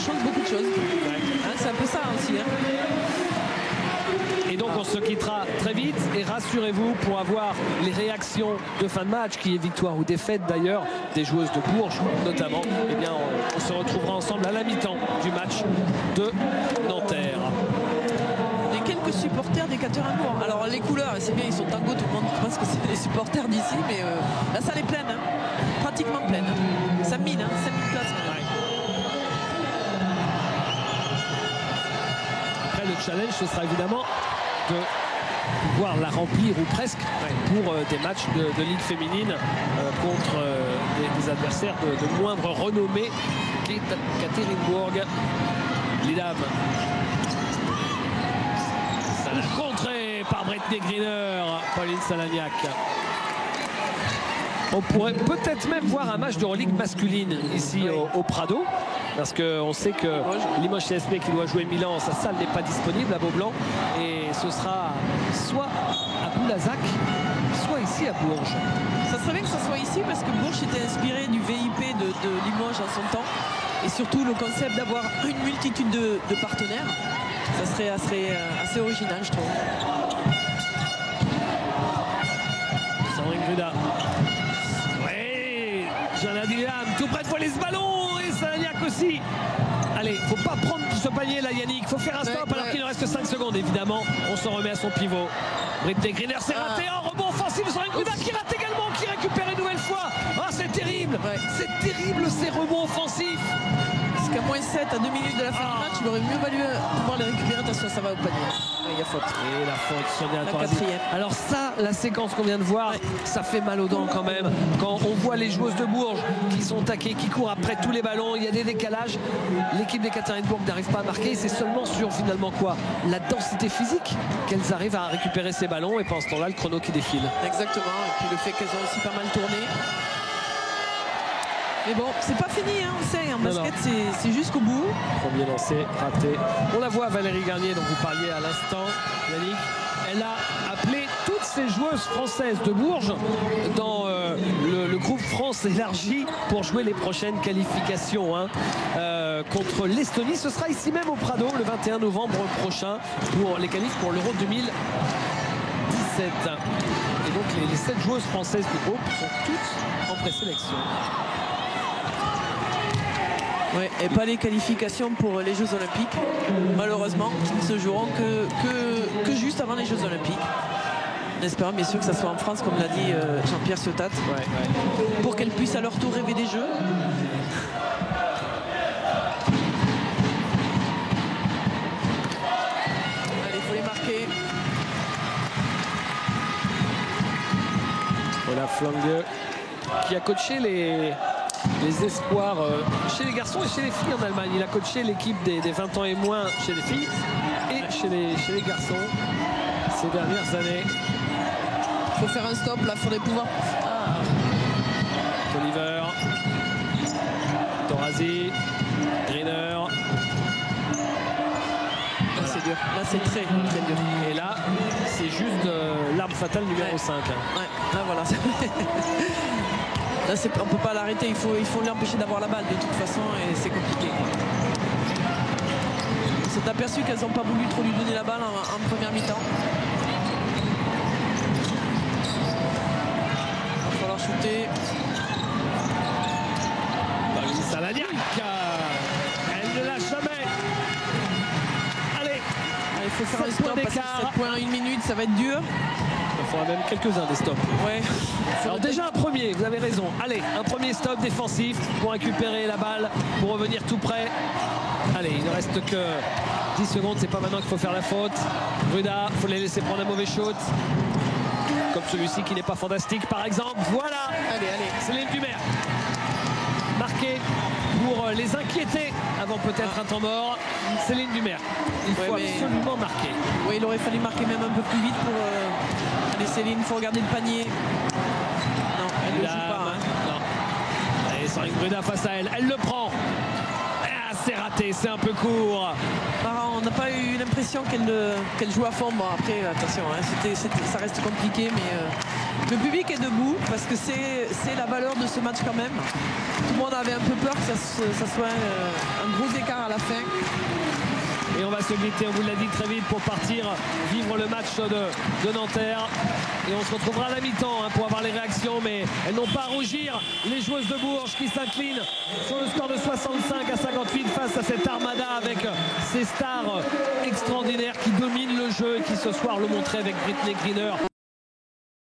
change beaucoup de choses. Hein, c'est un peu ça aussi. Hein. Et donc on se quittera très vite et rassurez-vous pour avoir les réactions de fin de match, qui est victoire ou défaite d'ailleurs, des joueuses de Bourges notamment, eh bien on se retrouvera ensemble à la mi-temps du match de Nanterre. Les quelques supporters des Ekaterinbourg. Alors les couleurs, c'est bien, ils sont tango, tout le monde pense que c'est les supporters d'ici, mais la salle est pleine, hein. Pratiquement pleine. Hein. 5000 hein, 5000 places. Ouais. Après le challenge, ce sera évidemment de pouvoir la remplir ou presque pour des matchs de Ligue féminine contre des adversaires de moindre renommée qu'Ekaterinbourg. Les dames. Contrée par Brittany Griner, Pauline Salagnac. On pourrait peut-être même voir un match de Euroligue masculine ici au Prado. Parce qu'on sait que Limoges CSP qui doit jouer Milan, sa salle n'est pas disponible à Beaublanc. Et ce sera soit à Boulazac, soit ici à Bourges. Ça serait bien que ça soit ici parce que Bourges était inspiré du VIP de Limoges en son temps. Et surtout le concept d'avoir une multitude de partenaires. Ça serait assez original, je trouve. Sandrine Gruda. Oui, Jana Dillam, tout près de voler ce ballon. Et Salagnac aussi. Allez, faut pas prendre ce panier là, Yannick. Faut faire un stop alors qu'il ne reste que 5 secondes. Évidemment, on s'en remet à son pivot. Brittany Griner, c'est raté. En rebond offensif de Sandrine Gruda qui rate également, qui récupère une nouvelle fois. Ah, c'est terrible. C'est terrible ces rebonds offensifs. Parce qu'à moins 7 à 2 minutes de la fin du match, il aurait mieux valu pouvoir les récupérer. Attention, ça va au panier. Il y a faute. Et la faute, Sonia Torazi. Quatrième. Alors ça, la séquence qu'on vient de voir, ça fait mal aux dents quand même. Quand on voit les joueuses de Bourges qui sont taquées, qui courent après tous les ballons, il y a des décalages. L'équipe d'Ekaterinbourg n'arrive pas à marquer. C'est seulement sur finalement quoi? La densité physique qu'elles arrivent à récupérer ces ballons. Et pendant ce temps-là, le chrono qui défile. Exactement. Et puis le fait qu'elles ont aussi pas mal tourné. Mais bon, c'est pas fini, hein, on sait, en basket c'est jusqu'au bout. Premier lancé, raté. On la voit, Valérie Garnier, dont vous parliez à l'instant, Yannick. Elle a appelé toutes ces joueuses françaises de Bourges dans le groupe France élargi pour jouer les prochaines qualifications contre l'Estonie. Ce sera ici même au Prado le 21 novembre prochain pour les qualifs pour l'Euro 2017. Et donc les 7 joueuses françaises du groupe sont toutes en présélection. Ouais, et pas les qualifications pour les Jeux Olympiques, malheureusement, qui ne se joueront que juste avant les Jeux Olympiques. En espérant bien sûr que ça soit en France, comme l'a dit Jean-Pierre Ciotat, pour qu'elles puissent à leur tour rêver des Jeux. Allez, il faut les marquer. Voilà Flangue qui a coaché les espoirs chez les garçons et chez les filles en Allemagne. Il a coaché l'équipe des 20 ans et moins chez les filles et chez les garçons ces dernières années. Il faut faire un stop là, il faudrait pouvoir. Oliver, Torazi, Griner. Là c'est dur, là c'est très dur. Et là c'est juste l'arme fatale numéro 5. Ouais, là voilà. Là, on ne peut pas l'arrêter, il faut l'empêcher d'avoir la balle de toute façon et c'est compliqué. On s'est aperçu qu'elles n'ont pas voulu trop lui donner la balle en première mi-temps. Il va falloir shooter. Salagnac, elle ne lâche jamais. Allez, il faut faire un stop parce que 7 points en 1 minute, ça va être dur. Il faudra même quelques-uns des stops. Ouais. Alors déjà un premier, vous avez raison. Allez, un premier stop défensif pour récupérer la balle, pour revenir tout près. Allez, il ne reste que 10 secondes, c'est pas maintenant qu'il faut faire la faute. Gruda, il faut les laisser prendre un mauvais shoot. Comme celui-ci qui n'est pas fantastique par exemple. Voilà. Allez. Céline Dumer. Marqué pour les inquiéter avant peut-être un temps mort. Céline Dumer. Il faut absolument marquer. Oui, il aurait fallu marquer même un peu plus vite pour... Allez Céline, il faut regarder le panier. Non, elle ne joue pas. Non. Allez, Sandrine Gruda face à elle. Elle le prend. Ah, c'est raté, c'est un peu court. On n'a pas eu l'impression qu'elle joue à fond. Bon, après, attention, hein, ça reste compliqué, mais le public est debout parce que c'est la valeur de ce match quand même. Tout le monde avait un peu peur que ça soit un gros écart à la fin. Et on va se quitter, on vous l'a dit, très vite pour partir vivre le match de Nanterre. Et on se retrouvera à la mi-temps pour avoir les réactions, mais elles n'ont pas à rougir. Les joueuses de Bourges qui s'inclinent sur le score de 65-58 face à cette armada avec ces stars extraordinaires qui dominent le jeu et qui ce soir le montraient avec Brittney Griner.